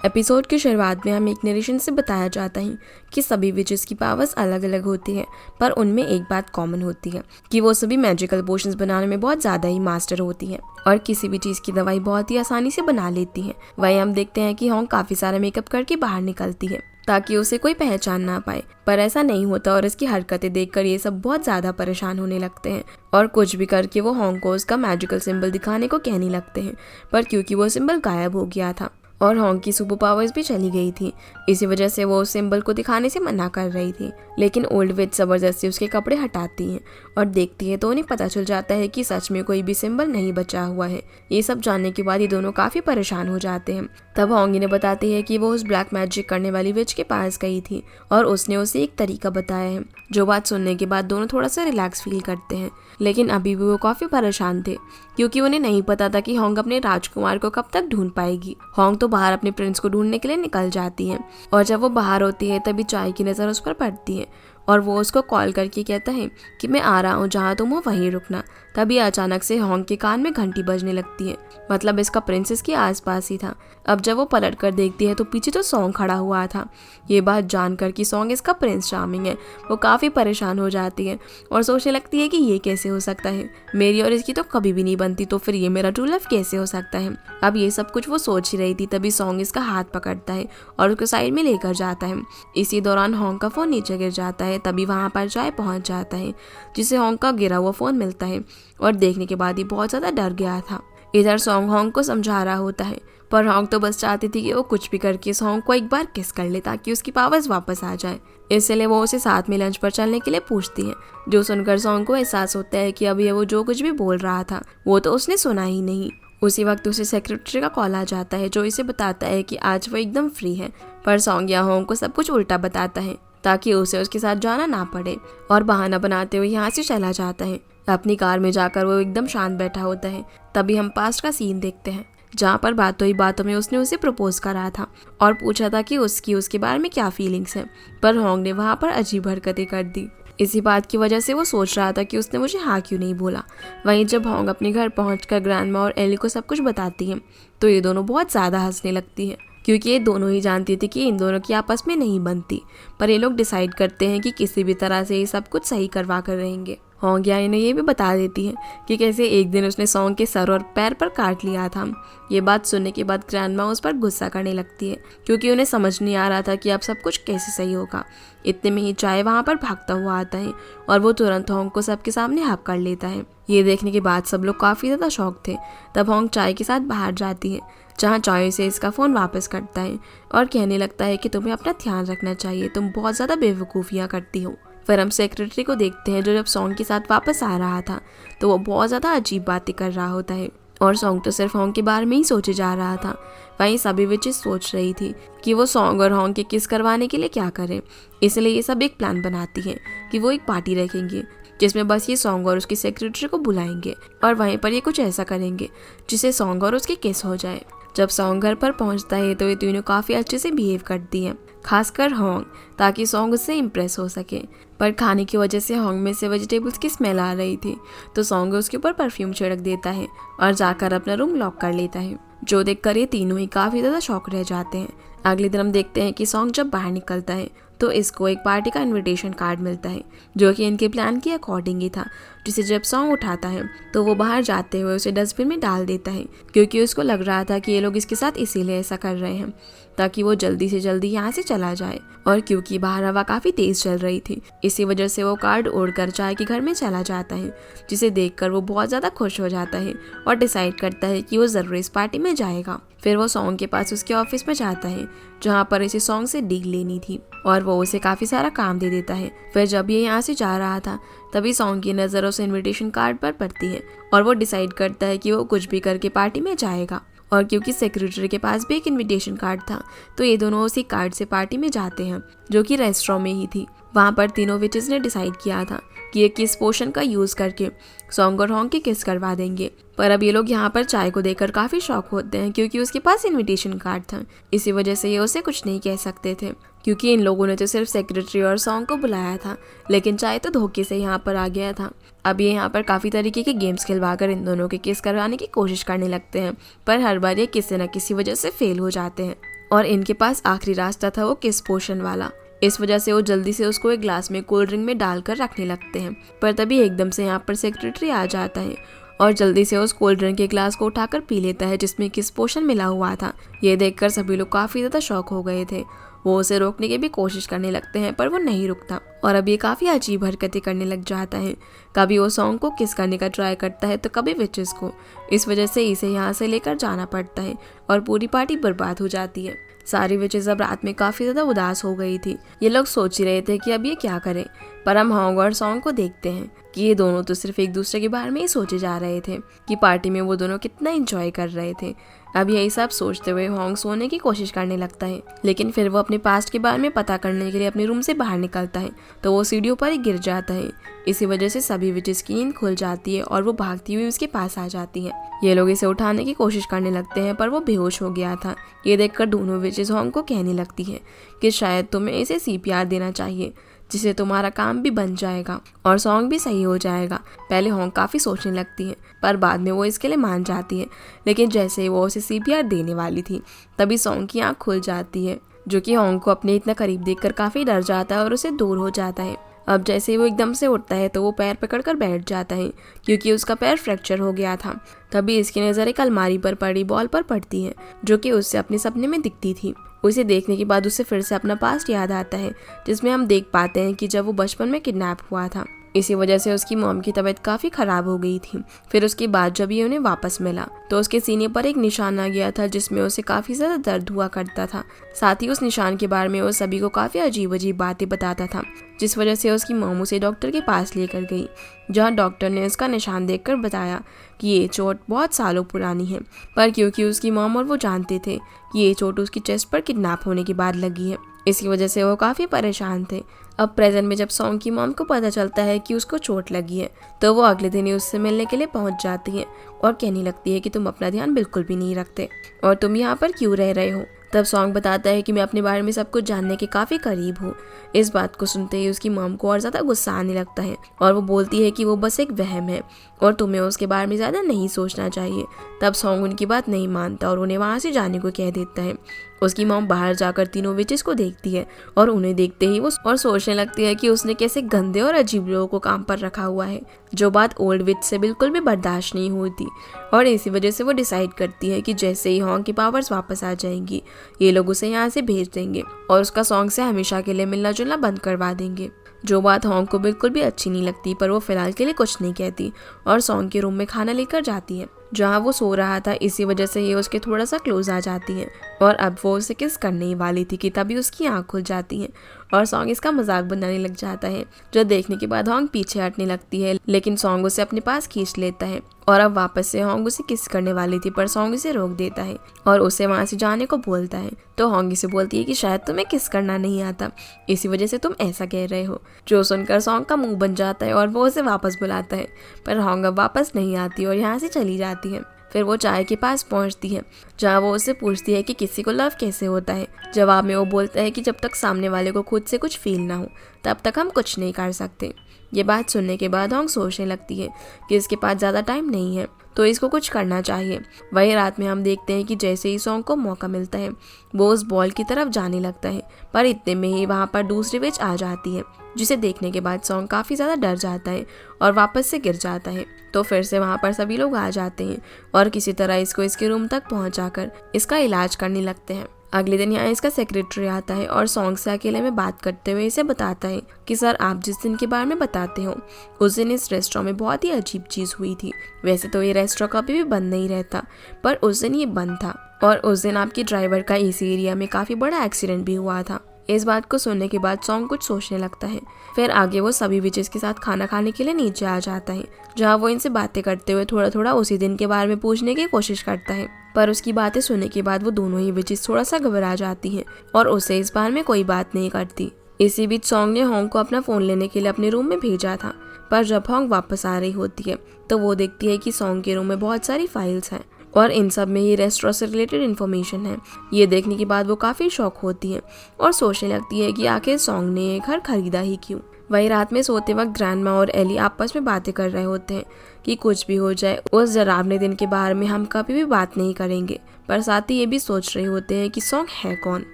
Episode की शुरुआत में हमें एक नरेशन से बताया जाता है कि सभी विचेस की पावर्स अलग अलग होती हैं, पर उनमें एक बात कॉमन होती है कि वो सभी मैजिकल पोशंस बनाने में बहुत ज़्यादा ही मास्टर होती हैं और किसी भी चीज़ की दवाई बहुत ही आसानी से बना लेती हैं। वहीं हम देखते हैं कि होंग काफ़ी सारा मेकअप करके बाहर निकलती है ताकि उसे कोई पहचान ना पाए, पर ऐसा नहीं होता और इसकी हरकतें देखकर ये सब बहुत ज़्यादा परेशान होने लगते हैं और कुछ भी करके वो होंग को उसका मैजिकल सिंबल दिखाने को कहने लगते हैं, पर क्योंकि वो सिंबल गायब हो गया था और होंग की सुपर पावर्स भी चली गई थी, इसी वजह से वो उस सिंबल को दिखाने से मना कर रही थी। लेकिन ओल्ड विच जबरदस्ती उसके कपड़े हटाती हैं और देखती है तो उन्हें पता चल जाता है कि सच में कोई भी सिंबल नहीं बचा हुआ है। ये सब जानने के बाद ये दोनों काफी परेशान हो जाते हैं। तब होंग इन्हें बताती है कि वो उस ब्लैक मैजिक करने वाली विच के पास गई थी और उसने उसे एक तरीका बताया है। जो बात सुनने के बाद दोनों थोड़ा सा रिलैक्स फील करते हैं, लेकिन अभी भी वो काफी परेशान थे क्योंकि उन्हें नहीं पता था कि होंग अपने राजकुमार को कब तक ढूंढ पाएगी। होंग तो बाहर अपने प्रिंस को ढूंढने के लिए निकल जाती है और जब वो बाहर होती है तभी चाय की नज़र उस पर पड़ती है और वो उसको कॉल करके कहता है कि मैं आ रहा हूँ, जहाँ तुम हो वहीं रुकना। तभी अचानक से होंग के कान में घंटी बजने लगती है, मतलब इसका प्रिंस इसके आसपास ही था। अब जब वो पलट कर देखती है तो पीछे तो सॉन्ग खड़ा हुआ था। ये बात जानकर कि सॉन्ग इसका प्रिंस चार्मिंग है, वो काफ़ी परेशान हो जाती है और सोचने लगती है कि ये कैसे हो सकता है, मेरी और इसकी तो कभी भी नहीं बनती, तो फिर ये मेरा ट्रू लव कैसे हो सकता है। अब ये सब कुछ वो सोच ही रही थी, तभी सॉन्ग इसका हाथ पकड़ता है और उसको साइड में लेकर जाता है। इसी दौरान होंग का फ़ोन नीचे गिर जाता है, तभी वहाँ पर चाय पहुँच जाता है जिसे होंग का गिरा हुआ फ़ोन मिलता है और देखने के बाद ही बहुत ज़्यादा डर गया था। इधर सॉन्ग होंग को समझा रहा होता है, पर होंग तो बस चाहती थी कि वो कुछ भी करके सॉन्ग को एक बार किस कर ले ताकि उसकी पावर्स वापस आ जाए। इसलिए वो उसे साथ में लंच पर चलने के लिए पूछती है, जो सुनकर सॉन्ग को एहसास होता है कि अभी वो जो कुछ भी बोल रहा था वो तो उसने सुना ही नहीं। उसी वक्त उसे सेक्रेटरी का कॉल आ जाता है जो इसे बताता है कि आज वो एकदम फ्री है, पर सॉन्ग या होंग को सब कुछ उल्टा बताता है ताकि उसे उसके साथ जाना ना पड़े और बहाना बनाते हुए यहाँ से चला जाता है। अपनी कार में जाकर वो एकदम शांत बैठा होता है। तभी हम पास्ट का सीन देखते हैं जहाँ पर बातों ही बातों में उसने उसे प्रपोज करा था और पूछा था कि उसके बारे में क्या फीलिंग्स हैं, पर होंग ने वहाँ पर अजीब हरकतें कर दी। इसी बात की वजह से वो सोच रहा था कि उसने मुझे हाँ क्यों नहीं बोला। वहीं जब होंग अपने घर पहुंचकर ग्रैंडमा और एली को सब कुछ बताती है तो ये दोनों बहुत ज़्यादा हंसने लगती है क्योंकि ये दोनों ही जानती थी कि इन दोनों की आपस में नहीं बनती, पर ये लोग डिसाइड करते हैं कि किसी भी तरह से ये सब कुछ सही करवा कर रहेंगे। होंग या इन्हें ये भी बता देती है कि कैसे एक दिन उसने सॉन्ग के सर और पैर पर काट लिया था। ये बात सुनने के बाद ग्रैंडमा उस पर गुस्सा करने लगती है क्योंकि उन्हें समझ नहीं आ रहा था कि अब सब कुछ कैसे सही होगा। इतने में ही चाय वहाँ पर भागता हुआ आता है और वो तुरंत होंग को सबके सामने हक कर लेता है। ये देखने के बाद सब लोग काफ़ी ज़्यादा शॉक थे। तब होंग चाय के साथ बाहर जाती है जहाँ चाय से इसका फ़ोन वापस करता है और कहने लगता है कि तुम्हें अपना ध्यान रखना चाहिए, तुम बहुत ज़्यादा बेवकूफ़ियाँ करती हो। फिर हम सेक्रेटरी को देखते हैं जो जब सॉन्ग के साथ वापस आ रहा था तो वो बहुत ज़्यादा अजीब बातें कर रहा होता है और सॉन्ग तो सिर्फ होंग के बारे में ही सोचे जा रहा था। वहीं सभी विचेस सोच रही थी कि वो सॉन्ग और होंग के किस करवाने के लिए क्या करें, इसलिए ये सब एक प्लान बनाती हैं कि वो एक पार्टी रखेंगे जिसमें बस ये सॉन्ग और उसकी सेक्रेटरी को बुलाएंगे और वहीं पर ये कुछ ऐसा करेंगे जिससे सॉन्ग और उसके किस हो जाए। जब सॉन्ग घर पर पहुंचता है तो ये तीनों काफ़ी अच्छे से बिहेव करती हैं, खासकर होंग, ताकि सॉन्ग उससे इम्प्रेस हो सके। पर खाने की वजह से होंग में से वेजिटेबल्स की स्मेल आ रही थी तो सॉन्ग उसके ऊपर परफ्यूम छिड़क देता है और जाकर अपना रूम लॉक कर लेता है, जो देखकर ये तीनों ही काफ़ी ज़्यादा शॉक रह जाते हैं। अगले दिन हम देखते हैं कि सॉन्ग जब बाहर निकलता है तो इसको एक पार्टी का इनविटेशन कार्ड मिलता है जो कि इनके प्लान के अकॉर्डिंग ही था, जिसे जब सॉन्ग उठाता है तो वो बाहर जाते हुए उसे डस्टबिन में डाल देता है क्योंकि उसको लग रहा था कि ये लोग इसके साथ इसीलिए ऐसा कर रहे हैं ताकि वो जल्दी से जल्दी यहाँ से चला जाए। और क्योंकि बाहर हवा काफ़ी तेज़ चल रही थी इसी वजह से वो कार्ड उड़कर चाय के घर में चला जाता है, जिसे देखकर वो बहुत ज़्यादा खुश हो जाता है और डिसाइड करता है कि वो ज़रूर इस पार्टी में जाएगा। फिर वो सॉन्ग के पास उसके ऑफिस में जाता है जहाँ पर इसे सॉन्ग से डील लेनी थी और वो उसे काफ़ी सारा काम दे देता है। फिर जब ये यहाँ से जा रहा था तभी सॉन्ग की नज़र उस इनविटेशन कार्ड पर पड़ती है और वो डिसाइड करता है कि वो कुछ भी करके पार्टी में जाएगा। और क्योंकि सेक्रेटरी के पास भी एक इनविटेशन कार्ड था तो ये दोनों उसी कार्ड से पार्टी में जाते हैं जो कि रेस्टोरेंट में ही थी। वहाँ पर तीनों विचेस ने डिसाइड किया था कि ये किस पोशन का यूज़ करके सॉन्ग और होंग की किस करवा देंगे, पर अब ये लोग यहाँ पर चाय को देखकर काफ़ी शॉक होते हैं क्योंकि उसके पास इनविटेशन कार्ड था। इसी वजह से ये उसे कुछ नहीं कह सकते थे क्योंकि इन लोगों ने तो सिर्फ सेक्रेटरी और सॉन्ग को बुलाया था, लेकिन चाय तो धोखे से यहाँ पर आ गया था। अब ये यहाँ पर काफ़ी तरीके के गेम्स खिलवाकर इन दोनों के किस करवाने की कोशिश करने लगते हैं, पर हर बार ये किसी न किसी वजह से फेल हो जाते हैं। और इनके पास आखिरी रास्ता था वो किस पोशन वाला। इस वजह से वो जल्दी से उसको एक ग्लास में कोल्ड ड्रिंक में डालकर रखने लगते हैं। पर तभी एकदम से यहाँ पर सेक्रेटरी आ जाता है और जल्दी से उस कोल्ड ड्रिंक के ग्लास को उठाकर पी लेता है जिसमें किस पोशन मिला हुआ था। ये देखकर सभी लोग काफी ज्यादा शॉक हो गए थे। वो उसे रोकने की भी कोशिश करने लगते हैं पर वो नहीं रुकता और अब ये काफी अजीब हरकतें करने लग जाता है। कभी वो सॉन्ग को किस करने का ट्राई करता है तो कभी विचेस को। इस वजह से इसे यहाँ से लेकर जाना पड़ता है और पूरी पार्टी बर्बाद हो जाती है। सारी विचेस अब रात में काफी ज्यादा उदास हो गई थी। ये लोग सोच ही रहे थे कि अब ये क्या करें, पर हम हॉन्ग और सॉन्ग को देखते हैं कि ये दोनों तो सिर्फ एक दूसरे के बारे में ही सोचे जा रहे थे कि पार्टी में वो दोनों कितना एंजॉय कर रहे थे। अब यही सब सोचते हुए हॉन्ग सोने की कोशिश करने लगता है, लेकिन फिर वो अपने पास्ट के बारे में पता करने के लिए अपने रूम से बाहर निकलता है तो वो सीढ़ियों पर ही गिर जाता है। इसी वजह से सभी विचेस की नींद खुल जाती है और वो भागती हुई उसके पास आ जाती है। ये लोग इसे उठाने की कोशिश करने लगते हैं पर वो बेहोश हो गया था। ये देखकर दोनों विचेस हॉन्ग को कहने लगती है कि शायद तुम्हें इसे CPR देना चाहिए, जिससे तुम्हारा काम भी बन जाएगा और सॉन्ग भी सही हो जाएगा। पहले हॉन्ग काफ़ी सोचने लगती है पर बाद में वो इसके लिए मान जाती है। लेकिन जैसे ही वो उसे CPR देने वाली थी तभी सॉन्ग की आँख खुल जाती है, जो कि हॉन्ग को अपने इतना करीब देखकर काफ़ी डर जाता है और उसे दूर हो जाता है। अब जैसे ही वो एकदम से उठता है तो वो पैर पकड़कर बैठ जाता है क्योंकि उसका पैर फ्रैक्चर हो गया था। तभी इसकी नज़र एक अलमारी पर पड़ी बॉल पर पड़ती है जो कि उससे अपने सपने में दिखती थी। उसे देखने के बाद उसे फिर से अपना पास्ट याद आता है जिसमें हम देख पाते हैं कि जब वो बचपन में किडनैप हुआ था। इसी वजह से उसकी मॉम की तबीयत काफ़ी ख़राब हो गई थी। फिर उसके बाद जब ये उन्हें वापस मिला तो उसके सीने पर एक निशान आ गया था जिसमें उसे काफ़ी ज़्यादा दर्द हुआ करता था। साथ ही उस निशान के बारे में वो सभी को काफ़ी अजीब अजीब बातें बताता था, जिस वजह से उसकी मॉम उसे डॉक्टर के पास लेकर गई, जहाँ डॉक्टर ने उसका निशान देखकर बताया कि ये चोट बहुत सालों पुरानी है। पर क्योंकि उसकी मॉम और वो जानते थे कि ये चोट उसकी चेस्ट पर किडनैप होने के बाद लगी है, इसी वजह से वो काफ़ी परेशान थे। अब प्रेजेंट में जब सॉन्ग की मॉम को पता चलता है कि उसको चोट लगी है तो वो अगले दिन ही उससे मिलने के लिए पहुंच जाती है और कहने लगती है कि तुम अपना ध्यान बिल्कुल भी नहीं रखते और तुम यहाँ पर क्यों रह रहे हो। तब सॉन्ग बताता है कि मैं अपने बारे में सब कुछ जानने के काफ़ी करीब हूँ। इस बात को सुनते ही उसकी मॉम को और ज़्यादा गुस्सा आने लगता है और वो बोलती है कि वो बस एक वहम है और तुम्हें उसके बारे में ज़्यादा नहीं सोचना चाहिए। तब सॉन्ग उनकी बात नहीं मानता और उन्हें वहाँ से जाने को कह देता है। उसकी मॉम बाहर जाकर तीनों विचेस को देखती है और उन्हें देखते ही वो और सोचने लगती है कि उसने कैसे गंदे और अजीब लोगों को काम पर रखा हुआ है, जो बात ओल्ड विच से बिल्कुल भी बर्दाश्त नहीं होती। और इसी वजह से वो डिसाइड करती है कि जैसे ही हॉन्ग की पावर्स वापस आ जाएंगी ये लोग उसे यहाँ से भेज देंगे और उसका सॉन्ग से हमेशा के लिए मिलना जुलना बंद करवा देंगे। जो बात हॉन्ग को बिल्कुल भी अच्छी नहीं लगती पर वो फिलहाल के लिए कुछ नहीं कहती और सॉन्ग के रूम में खाना लेकर जाती है जहाँ वो सो रहा था। इसी वजह से ये उसके थोड़ा सा क्लोज आ जाती है और अब वो उसे किस करने ही वाली थी कि तभी उसकी आँख खुल जाती है और सॉन्ग इसका मजाक बनाने लग जाता है, जो देखने के बाद हॉन्ग पीछे हटने लगती है। लेकिन सॉन्ग उसे अपने पास खींच लेता है और अब वापस से हॉन्ग उसे किस करने वाली थी पर सॉन्ग उसे रोक देता है और उसे वहाँ से जाने को बोलता है। तो हॉन्ग इसे बोलती है कि शायद तुम्हें किस करना नहीं आता, इसी वजह से तुम ऐसा कह रहे हो। जो सुनकर सॉन्ग का मुंह बन जाता है और वो उसे वापस बुलाता है पर हॉन्ग अब वापस नहीं आती और यहाँ से चली जाती है। फिर वो चाय के पास पहुंचती है जहाँ वो उससे पूछती है कि किसी को लव कैसे होता है। जवाब में वो बोलता है कि जब तक सामने वाले को खुद से कुछ फील ना हो तब तक हम कुछ नहीं कर सकते। ये बात सुनने के बाद हॉन्ग सोचने लगती है कि इसके पास ज़्यादा टाइम नहीं है तो इसको कुछ करना चाहिए। वही रात में हम देखते हैं कि जैसे ही सॉन्ग को मौका मिलता है वो उस बॉल की तरफ जाने लगता है पर इतने में ही वहाँ पर दूसरी विच आ जाती है, जिसे देखने के बाद सॉन्ग काफ़ी ज़्यादा डर जाता है और वापस से गिर जाता है। तो फिर से वहाँ पर सभी लोग आ जाते हैं और किसी तरह इसको इसके रूम तक पहुँचाकर इसका इलाज करने लगते हैं। अगले दिन यहाँ इसका सेक्रेटरी आता है और सॉन्ग से अकेले में बात करते हुए इसे बताता है कि सर आप जिस दिन के बारे में बताते हो उस दिन इस रेस्टोरेंट में बहुत ही अजीब चीज़ हुई थी। वैसे तो ये रेस्टोरेंट कभी भी बंद नहीं रहता पर उस दिन ये बंद था और उस दिन आपके ड्राइवर का इस एरिया में काफ़ी बड़ा एक्सीडेंट भी हुआ था। इस बात को सुनने के बाद सॉन्ग कुछ सोचने लगता है। फिर आगे वो सभी विचेस के साथ खाना खाने के लिए नीचे आ जाता है जहाँ वो इनसे बातें करते हुए थोड़ा थोड़ा उसी दिन के बारे में पूछने की कोशिश करता है। पर उसकी बातें सुनने के बाद वो दोनों ही विचेस थोड़ा सा घबरा जाती हैं और उसे इस बारे में कोई बात नहीं करती। इसी बीच सॉन्ग ने हॉन्ग को अपना फ़ोन लेने के लिए अपने रूम में भेजा था पर जब हॉन्ग वापस आ रही होती है तो वो देखती है कि सॉन्ग के रूम में बहुत सारी फाइल्स हैं और इन सब में ही रेस्टोरेंट से रिलेटेड इन्फॉर्मेशन है। ये देखने के बाद वो काफ़ी शॉक होती है और सोचने लगती है कि आखिर सॉन्ग ने ये घर खरीदा ही क्यों। वही रात में सोते वक्त ग्रैंडमा और एली आपस में बातें कर रहे होते हैं कि कुछ भी हो जाए उस डरावने दिन के बारे में हम कभी भी बात नहीं करेंगे पर साथ ही ये भी सोच रहे होते हैं कि सॉन्ग है कौन।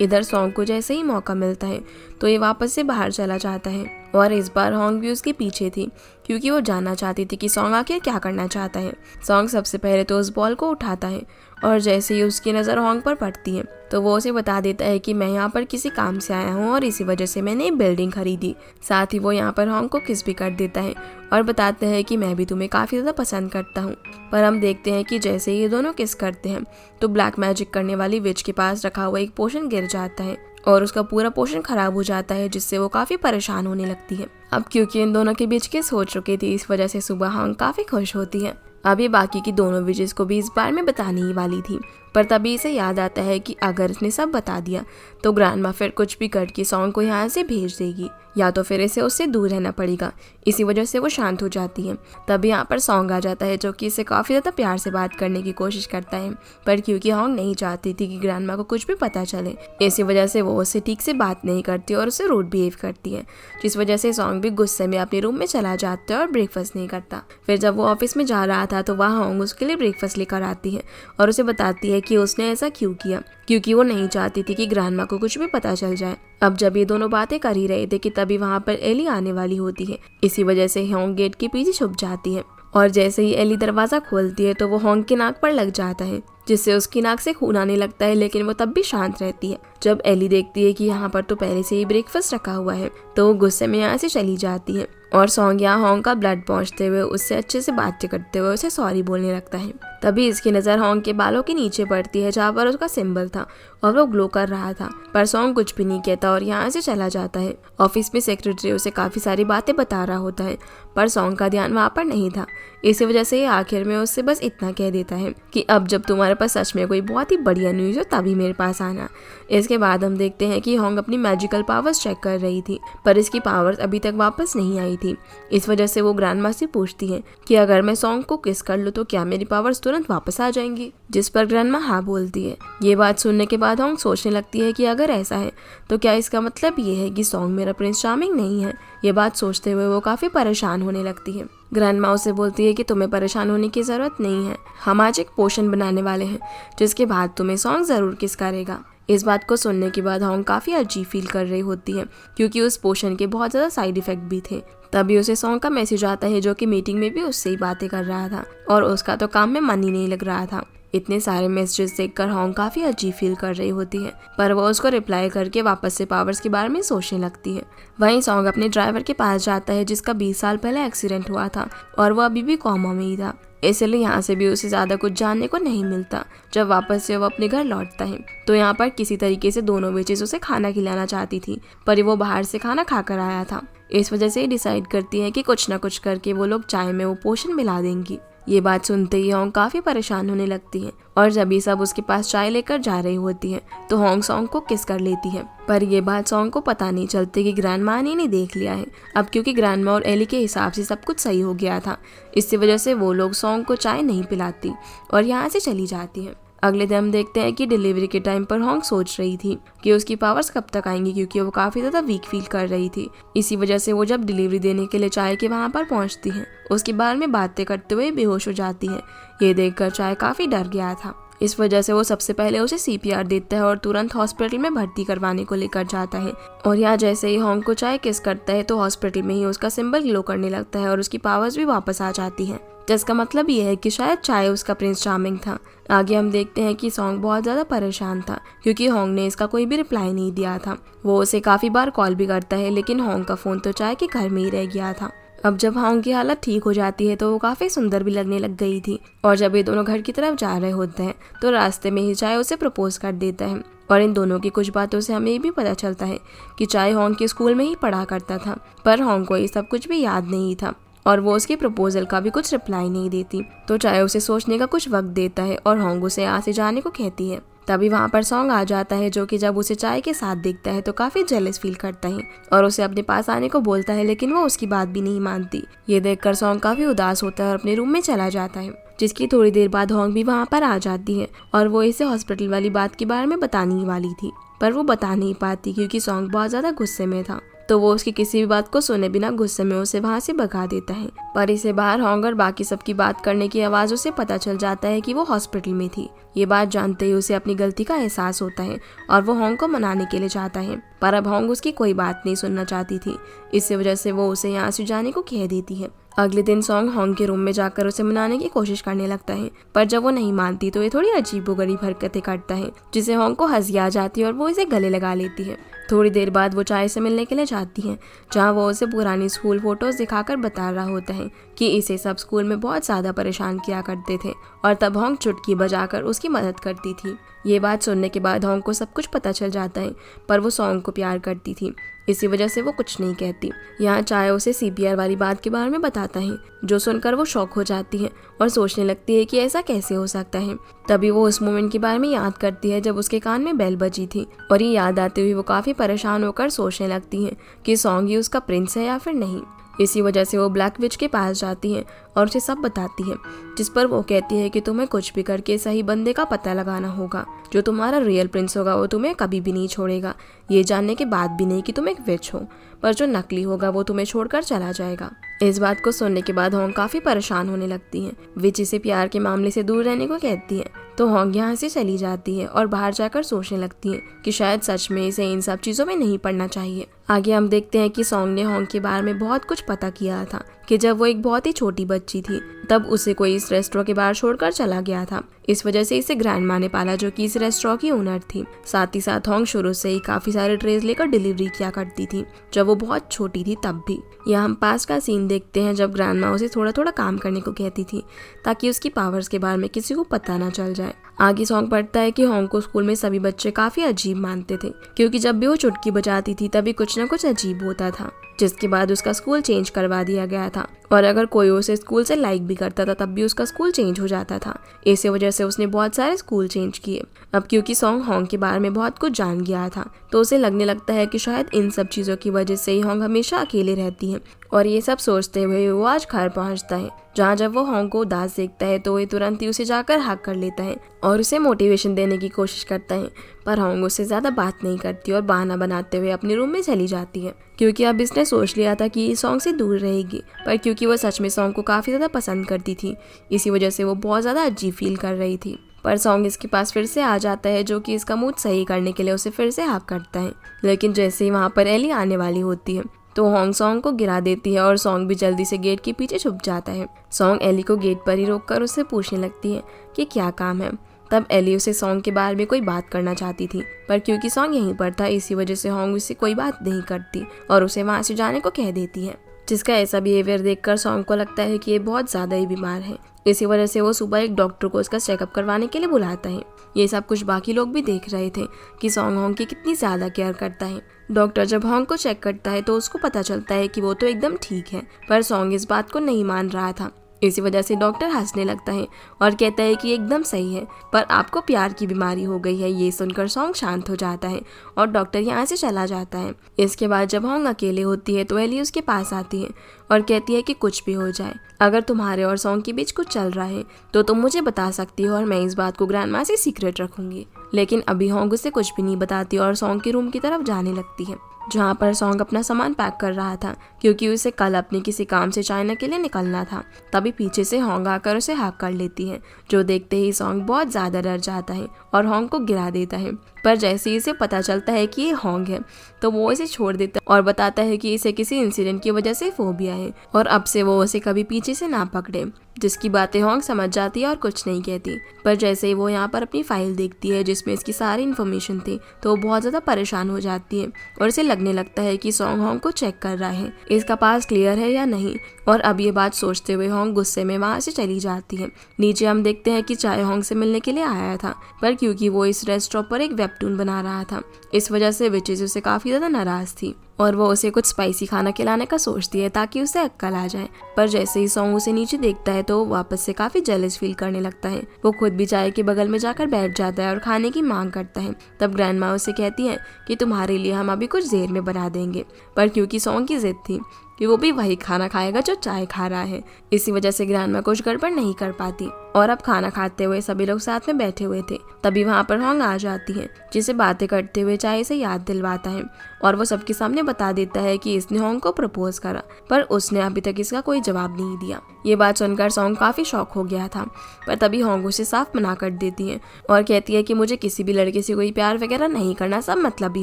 इधर सॉन्ग को जैसे ही मौका मिलता है तो ये वापस से बाहर चला जाता है और इस बार होंग भी उसके पीछे थी, क्योंकि वो जानना चाहती थी कि सॉन्ग आखिर क्या करना चाहता है। सॉन्ग सबसे पहले तो उस बॉल को उठाता है और जैसे ही उसकी नज़र होंग पर पड़ती है तो वो उसे बता देता है कि मैं यहाँ पर किसी काम से आया हूँ और इसी वजह से मैंने ये बिल्डिंग खरीदी। साथ ही वो यहाँ पर होंग को किस भी कर देता है और बताते हैं कि मैं भी तुम्हें काफ़ी ज़्यादा पसंद करता हूँ। पर हम देखते हैं कि जैसे ही ये दोनों किस करते हैं तो ब्लैक मैजिक करने वाली विच के पास रखा हुआ एक पोशन गिर जाता है और उसका पूरा पोशन खराब हो जाता है, जिससे वो काफ़ी परेशान होने लगती है। अब क्योंकि इन दोनों के बीच किस हो चुकी थी, इस वजह से सुबह होंग काफ़ी खुश होती है। अब ये बाकी की दोनों विचेस को भी इस बार में बताने ही वाली थी, पर तभी इसे याद आता है कि अगर इसने सब बता दिया तो ग्रैंडमा फिर कुछ भी करके सॉन्ग को यहाँ से भेज देगी या तो फिर इसे उससे दूर रहना पड़ेगा। इसी वजह से वो शांत हो जाती है। तभी यहाँ पर सॉन्ग आ जाता है जो कि इसे काफ़ी ज़्यादा प्यार से बात करने की कोशिश करता है, पर क्योंकि होंग नहीं चाहती थी कि ग्रैंडमा को कुछ भी पता चले, इसी वजह से वो उससे ठीक से बात नहीं करती और उसे रूड बिहेव करती है, जिस वजह से सॉन्ग भी गुस्से में अपने रूम में चला जाता है और ब्रेकफास्ट नहीं करता। फिर जब वो ऑफिस में जा रहा था तो वहाँ होंग उसके लिए ब्रेकफास्ट लेकर आती है और उसे बताती है कि उसने ऐसा क्यों किया, क्योंकि वो नहीं चाहती थी कि ग्रैंडमा को कुछ भी पता चल जाए। अब जब ये दोनों बातें कर ही रहे थे कि तभी वहाँ पर एली आने वाली होती है। इसी वजह से होंग गेट के पीछे छुप जाती है और जैसे ही एली दरवाजा खोलती है तो वो होंग की नाक पर लग जाता है, जिससे उसकी नाक से खून आने लगता है, लेकिन वो तब भी शांत रहती है। जब एली देखती है कि यहाँ पर तो पहले से ही ब्रेकफास्ट रखा हुआ है तो वो गुस्से में यहाँ से चली जाती है और सॉन्ग यहाँ होंग का ब्लड पहुँचते हुए उससे अच्छे से बातें करते हुए उसे सॉरी बोलने लगता है। तभी इसकी नज़र होंग के बालों के नीचे पड़ती है जहाँ पर उसका सिंबल था और वो ग्लो कर रहा था, पर सॉन्ग कुछ भी नहीं कहता और यहाँ से चला जाता है। ऑफिस में सेक्रेटरी उसे काफ़ी सारी बातें बता रहा होता है, पर सॉन्ग का ध्यान वहाँ पर नहीं था। इसी वजह से आखिर में उससे बस इतना कह देता है कि अब जब तुम्हारे पास सच में कोई बहुत ही बढ़िया न्यूज़ हो तभी मेरे पास आना। इसके बाद हम देखते हैं कि होंग अपनी मैजिकल पावर्स चेक कर रही थी, पर इसकी पावर्स अभी तक वापस नहीं आई थी। इस वजह से वो ग्रैंडमा से पूछती है कि अगर मैं सॉन्ग को किस कर लूँ तो क्या मेरी पावर्स तुरंत वापस आ जाएंगी, जिस पर ग्रैंडमा हाँ बोलती है। ये बात सुनने के बाद होंग सोचने लगती है कि अगर ऐसा है तो क्या इसका मतलब ये है कि सॉन्ग मेरा प्रिंस चार्मिंग नहीं है। ये बात सोचते हुए वो काफ़ी परेशान होने लगती है। ग्रैंडमा उसे बोलती है कि तुम्हें परेशान होने की ज़रूरत नहीं है, हम आज एक पोशन बनाने वाले हैं जिसके बाद तुम्हें सॉन्ग ज़रूर किस करेगा। इस बात को सुनने के बाद होंग काफ़ी अजीब फील कर रही होती है, क्योंकि उस पोशन के बहुत ज़्यादा साइड इफ़ेक्ट भी थे। तभी उसे सॉन्ग का मैसेज आता है जो कि मीटिंग में भी उससे ही बातें कर रहा था और उसका तो काम में मन ही नहीं लग रहा था। इतने सारे मैसेजेस देखकर होंग काफ़ी अजीब फील कर रही होती है, पर वो उसको रिप्लाई करके वापस से पावर्स के बारे में सोचने लगती है। वहीं सॉन्ग अपने ड्राइवर के पास जाता है जिसका 20 साल पहले एक्सीडेंट हुआ था और वो अभी भी कोमा में ही था, इसलिए यहाँ से भी उसे ज़्यादा कुछ जानने को नहीं मिलता। जब वापस से वो अपने घर लौटता है तो यहाँ पर किसी तरीके से दोनों विचेस उसे खाना खिलाना चाहती थी, पर वो बाहर से खाना खाकर आया था। इस वजह से डिसाइड करती है कि कुछ ना कुछ करके वो लोग चाय में वो पोशन मिला देंगी। ये बात सुनते ही होंग काफ़ी परेशान होने लगती है और जब ये सब उसके पास चाय लेकर जा रही होती है तो होंग सॉन्ग को किस कर लेती है, पर ये बात सॉन्ग को पता नहीं चलती कि ग्रैंडमा ने देख लिया है। अब क्योंकि ग्रैंडमा और एली के हिसाब से सब कुछ सही हो गया था, इसी वजह से वो लोग सॉन्ग को चाय नहीं पिलाती और यहाँ से चली जाती है। अगले दिन हम देखते हैं कि डिलीवरी के टाइम पर होंग सोच रही थी कि उसकी पावर्स कब तक आएंगी, क्योंकि वो काफ़ी ज़्यादा वीक फील कर रही थी। इसी वजह से वो जब डिलीवरी देने के लिए चाय के वहाँ पर पहुँचती है उसके बारे में बातें करते हुए बेहोश हो जाती है। ये देखकर चाय काफ़ी डर गया था, इस वजह से वो सबसे पहले उसे CPR देता है और तुरंत हॉस्पिटल में भर्ती करवाने को लेकर जाता है। और यहाँ जैसे ही होंग को चाय किस करता है तो हॉस्पिटल में ही उसका सिंबल ग्लो करने लगता है और उसकी पावर्स भी वापस आ जाती है, जिसका मतलब ये है कि शायद चाय उसका प्रिंस चार्मिंग था। आगे हम देखते हैं कि सॉन्ग बहुत ज़्यादा परेशान था क्योंकि होंग ने इसका कोई भी रिप्लाई नहीं दिया था। वो उसे काफ़ी बार कॉल भी करता है, लेकिन होंग का फ़ोन तो चाय के घर में ही रह गया था। अब जब होंग की हालत ठीक हो जाती है तो वो काफ़ी सुंदर भी लगने लग गई थी और जब ये दोनों घर की तरफ जा रहे होते हैं तो रास्ते में ही चाय उसे प्रपोज कर देता है। और इन दोनों की कुछ बातों से हमें ये भी पता चलता है कि चाय होंग के स्कूल में ही पढ़ा करता था, पर होंग को ये सब कुछ भी याद नहीं था और वो उसके प्रपोजल का भी कुछ रिप्लाई नहीं देती। तो चाय उसे सोचने का कुछ वक्त देता है और होंग उसे यहाँ से जाने को कहती है। तभी वहाँ पर सॉन्ग आ जाता है जो कि जब उसे चाय के साथ देखता है तो काफ़ी जेलस फील करता है और उसे अपने पास आने को बोलता है, लेकिन वो उसकी बात भी नहीं मानती। ये देखकर सॉन्ग काफ़ी उदास होता है और अपने रूम में चला जाता है, जिसकी थोड़ी देर बाद होंग भी वहाँ पर आ जाती है और वो इसे हॉस्पिटल वाली बात के बारे में बताने ही वाली थी, पर वो बता नहीं पाती क्योंकि सॉन्ग बहुत ज़्यादा गुस्से में था। तो वो उसकी किसी भी बात को सुने बिना गुस्से में उसे वहाँ से भगा देता है। पर इसे बाहर होंग और बाकी सबकी बात करने की आवाज़ों से पता चल जाता है कि वो हॉस्पिटल में थी। ये बात जानते ही उसे अपनी गलती का एहसास होता है और वो होंग को मनाने के लिए जाता है, पर अब होंग उसकी कोई बात नहीं सुनना चाहती थी। इसी वजह से वो उसे यहाँ से जाने को कह देती है। अगले दिन सॉन्ग होंग के रूम में जाकर उसे मनाने की कोशिश करने लगता है, पर जब वो नहीं मानती तो ये थोड़ी अजीबोगरीब हरकतें करता है, जिसे होंग को हंसी आ जाती है और वो इसे गले लगा लेती है। थोड़ी देर बाद वो चाय से मिलने के लिए जाती है, जहाँ वो उसे पुरानी स्कूल फोटोज दिखाकर बता रहा होता है कि इसे सब स्कूल में बहुत ज़्यादा परेशान किया करते थे और तब होंग चुटकी बजाकर उसकी मदद करती थी। ये बात सुनने के बाद होंग को सब कुछ पता चल जाता है, पर वो सॉन्ग को प्यार करती थी, इसी वजह से वो कुछ नहीं कहती। यहाँ चाय उसे CPR वाली बात के बारे में बताता है, जो सुनकर वो शॉक हो जाती है और सोचने लगती है कि ऐसा कैसे हो सकता है। तभी वो उस मोमेंट के बारे में याद करती है जब उसके कान में बेल बजी थी, और ये याद आते हुए वो काफ़ी परेशान होकर सोचने लगती है कि सॉन्ग ही उसका प्रिंस है या फिर नहीं। इसी वजह से वो ब्लैक विच के पास जाती है और उसे सब बताती है, जिस पर वो कहती है कि तुम्हें कुछ भी करके सही बंदे का पता लगाना होगा। जो तुम्हारा रियल प्रिंस होगा वो तुम्हें कभी भी नहीं छोड़ेगा, ये जानने के बाद भी नहीं कि तुम एक विच हो, पर जो नकली होगा वो तुम्हें छोड़कर चला जाएगा। इस बात को सुनने के बाद होंग काफ़ी परेशान होने लगती है। विच इसे प्यार के मामले से दूर रहने को कहती है, तो होंग यहाँ से चली जाती है और बाहर जाकर सोचने लगती है कि शायद सच में इसे इन सब चीज़ों में नहीं पड़ना चाहिए। आगे हम देखते हैं कि सॉन्ग ने होंग के बारे में बहुत कुछ पता किया था कि जब वो एक बहुत ही छोटी बच्ची थी तब उसे कोई इस रेस्टोरेंट के बाहर छोड़कर चला गया था। इस वजह से इसे ग्रैंडमा ने पाला, जो कि इस रेस्टोरेंट की ओनर थी। साथ ही साथ होंग शुरू से ही काफ़ी सारे ट्रेज लेकर डिलीवरी किया करती थी जब वो बहुत छोटी थी तब भी। यहाँ हम पास का सीन देखते हैं जब ग्रैंडमा उसे थोड़ा थोड़ा काम करने को कहती थी ताकि उसकी पावर्स के बारे में किसी को पता ना चल जाए। आगे सॉन्ग पढ़ता है कि होंग को स्कूल में सभी बच्चे काफ़ी अजीब मानते थे, क्योंकि जब भी वो चुटकी बजाती थी तभी कुछ ना कुछ अजीब होता था, जिसके बाद उसका स्कूल चेंज करवा दिया गया था। और अगर कोई उसे स्कूल से लाइक भी करता था तब भी उसका स्कूल चेंज हो जाता था। इसी वजह से उसने बहुत सारे स्कूल चेंज किए। अब क्योंकि सॉन्ग होंग के बारे में बहुत कुछ जान गया था तो उसे लगने लगता है कि शायद इन सब चीज़ों की वजह से ही होंग हमेशा अकेले रहती है। और ये सब सोचते हुए वो आज घर पहुंचता है, जहाँ जब वो होंग को उदास देखता है तो वो तुरंत ही उसे जाकर हक कर लेता है और उसे मोटिवेशन देने की कोशिश करता है। पर होंग उससे ज़्यादा बात नहीं करती और बहाना बनाते हुए अपने रूम में चली जाती है, क्योंकि अब इसने सोच लिया था कि सॉन्ग से दूर रहेगी। पर क्योंकि वो सच में सॉन्ग को काफ़ी ज़्यादा पसंद करती थी, इसी वजह से वो बहुत ज़्यादा अजीब फील कर रही थी। पर सॉन्ग इसके पास फिर से आ जाता है, जो कि इसका मूड सही करने के लिए उसे फिर से हक करता है। लेकिन जैसे ही वहाँ पर एली आने वाली होती है तो होंग सॉन्ग को गिरा देती है और सॉन्ग भी जल्दी से गेट के पीछे छुप जाता है। सॉन्ग एली को गेट पर ही रोककर उससे पूछने लगती है कि क्या काम है। तब एली उसे सॉन्ग के बारे में कोई बात करना चाहती थी, पर क्योंकि सॉन्ग यहीं पर था इसी वजह से होंग उससे कोई बात नहीं करती और उसे वहाँ से जाने को कह देती है। जिसका ऐसा बिहेवियर देखकर सॉन्ग को लगता है कि ये बहुत ज़्यादा ही बीमार है। इसी वजह से वो सुबह एक डॉक्टर को उसका चेकअप करवाने के लिए बुलाता है। ये सब कुछ बाकी लोग भी देख रहे थे कि सॉन्ग होंग की कितनी ज़्यादा केयर करता है। डॉक्टर जब होंग को चेक करता है तो उसको पता चलता है कि वो तो एकदम ठीक है, पर सॉन्ग इस बात को नहीं मान रहा था। इसी वजह से डॉक्टर हंसने लगता है और कहता है कि एकदम सही है, पर आपको प्यार की बीमारी हो गई है। ये सुनकर सॉन्ग शांत हो जाता है और डॉक्टर यहाँ से चला जाता है। इसके बाद जब होंग अकेले होती है तो एली उसके पास आती है और कहती है कि कुछ भी हो जाए, अगर तुम्हारे और सॉन्ग के बीच कुछ चल रहा है तो तुम मुझे बता सकती हो और मैं इस बात को ग्रैंडमा से सीक्रेट रखूंगी। लेकिन अभी होंग उसे कुछ भी नहीं बताती और सॉन्ग के रूम की तरफ जाने लगती है, जहाँ पर सॉन्ग अपना सामान पैक कर रहा था, क्योंकि उसे कल अपने किसी काम से चाइना के लिए निकलना था। तभी पीछे से होंग आकर उसे हक कर लेती है, जो देखते ही सॉन्ग बहुत ज़्यादा डर जाता है और होंग को गिरा देता है। पर जैसे ही इसे पता चलता है कि ये होंग है तो वो इसे छोड़ देता है और बताता है कि इसे किसी इंसिडेंट की वजह से फोबिया है और अब से वो उसे कभी पीछे से ना पकड़े, जिसकी बातें होंग समझ जाती है और कुछ नहीं कहती। पर जैसे ही वो यहाँ पर अपनी फाइल देखती है जिसमें इसकी सारी इन्फॉर्मेशन थी तो वो बहुत ज़्यादा परेशान हो जाती है और इसे लगने लगता है कि सॉन्ग होंग को चेक कर रहा है, इसका पास क्लियर है या नहीं। और अब ये बात सोचते हुए होंग गुस्से में वहाँ से चली जाती है। नीचे हम देखते हैं कि चाय होंग से मिलने के लिए आया था, पर क्योंकि वो इस रेस्टोरेंट पर एक वेबटून बना रहा था इस वजह से विचेस उसे काफ़ी ज़्यादा नाराज़ थी और वो उसे कुछ स्पाइसी खाना खिलाने का सोचती है ताकि उसे अक्ल आ जाए। पर जैसे ही सॉन्ग उसे नीचे देखता है तो वो वापस से काफ़ी जेलस फील करने लगता है। वो खुद भी चाय के बगल में जाकर बैठ जाता है और खाने की मांग करता है। तब ग्रैंडमा उसे कहती है कि तुम्हारे लिए हम अभी कुछ देर में बना देंगे, पर क्योंकि सॉन्ग की जिद थी कि वो भी वही खाना खाएगा जो चाय खा रहा है। इसी वजह से ग्रैंडमा कुछ गड़बड़ नहीं कर पाती और अब खाना खाते हुए सभी लोग साथ में बैठे हुए थे। तभी वहाँ पर होंग आ जाती है, जिसे बातें करते हुए चाय से याद दिलवाता है और वो सबके सामने बता देता है कि इसने होंग को प्रपोज करा, पर उसने अभी तक इसका कोई जवाब नहीं दिया। ये बात सुनकर सॉन्ग काफी शॉक हो गया था, पर तभी होंग उसे साफ मना कर देती है और कहती है कि मुझे किसी भी लड़के से कोई प्यार वगैरह नहीं करना, सब मतलबी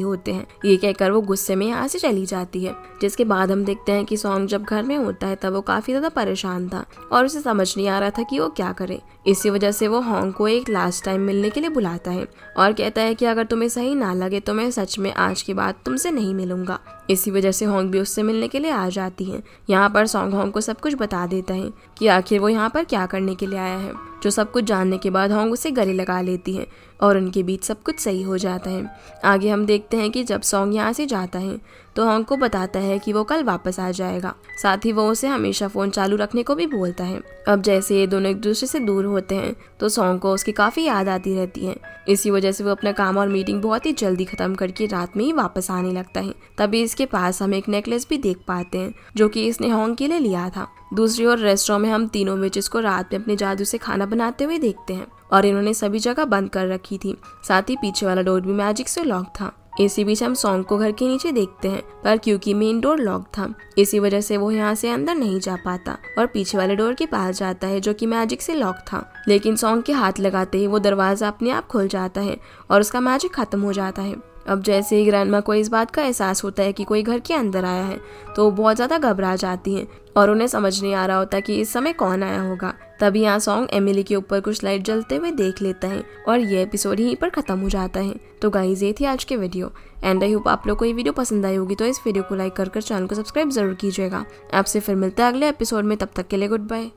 होते हैं। ये कहकर वो गुस्से में यहाँ से चली जाती है। जिसके बाद हम देखते हैं कि सॉन्ग जब घर में होता है तब वो काफी ज्यादा परेशान था और उसे समझ नहीं आ रहा था कि वो क्या करे। इसी वजह से वो होंग को एक लास्ट टाइम मिलने के लिए बुलाता है और कहता है कि अगर तुम्हें सही ना लगे तो मैं सच में आज के बाद तुमसे नहीं मिलूंगा। इसी वजह से होंग भी उससे मिलने के लिए आ जाती है। यहाँ पर सॉन्ग होंग को सब कुछ बता देता है कि आखिर वो यहाँ पर क्या करने के लिए आया है। जो सब कुछ जानने के बाद होंग उसे गले लगा लेती है और उनके बीच सब कुछ सही हो जाता है। आगे हम देखते हैं कि जब सॉन्ग यहाँ से जाता है तो होंग को बताता है कि वो कल वापस आ जाएगा। साथ ही वो उसे हमेशा फोन चालू रखने को भी बोलता है। अब जैसे ये दोनों एक दूसरे से दूर होते हैं तो सॉन्ग को उसकी काफी याद आती रहती है। इसी वजह से वो अपना काम और मीटिंग बहुत ही जल्दी खत्म करके रात में ही वापस आने लगता है। तभी इसके पास हम एक नेकलेस भी देख पाते हैं जो कि इसने होंग के लिए लिया था। दूसरी ओर रेस्टोरेंट में हम तीनों विचेस को रात में अपने जादू से खाना बनाते हुए देखते हैं और इन्होंने सभी जगह बंद कर रखी थी। साथ ही पीछे वाला डोर भी मैजिक से लॉक था। इसी बीच हम सॉन्ग को घर के नीचे देखते हैं, पर क्योंकि मेन डोर लॉक था इसी वजह से वो यहाँ से अंदर नहीं जा पाता और पीछे वाले डोर के पास जाता है जो कि मैजिक से लॉक था। लेकिन सॉन्ग के हाथ लगाते ही वो दरवाजा अपने आप खुल जाता है और उसका मैजिक खत्म हो जाता है। अब जैसे ही ग्रैंडमा को इस बात का एहसास होता है कि कोई घर के अंदर आया है तो वो बहुत ज़्यादा घबरा जाती हैं और उन्हें समझ नहीं आ रहा होता कि इस समय कौन आया होगा। तभी यहाँ सॉन्ग एमिली के ऊपर कुछ लाइट जलते हुए देख लेता है और ये एपिसोड यहीं पर खत्म हो जाता है। तो गाइस ये थी आज के वीडियो एंड आई होप आप लोग को ये वीडियो पसंद आई होगी। तो इस वीडियो को लाइक कर चैनल को सब्सक्राइब जरूर कीजिएगा। आपसे फिर मिलते हैं अगले एपिसोड में, तब तक के लिए गुड बाय।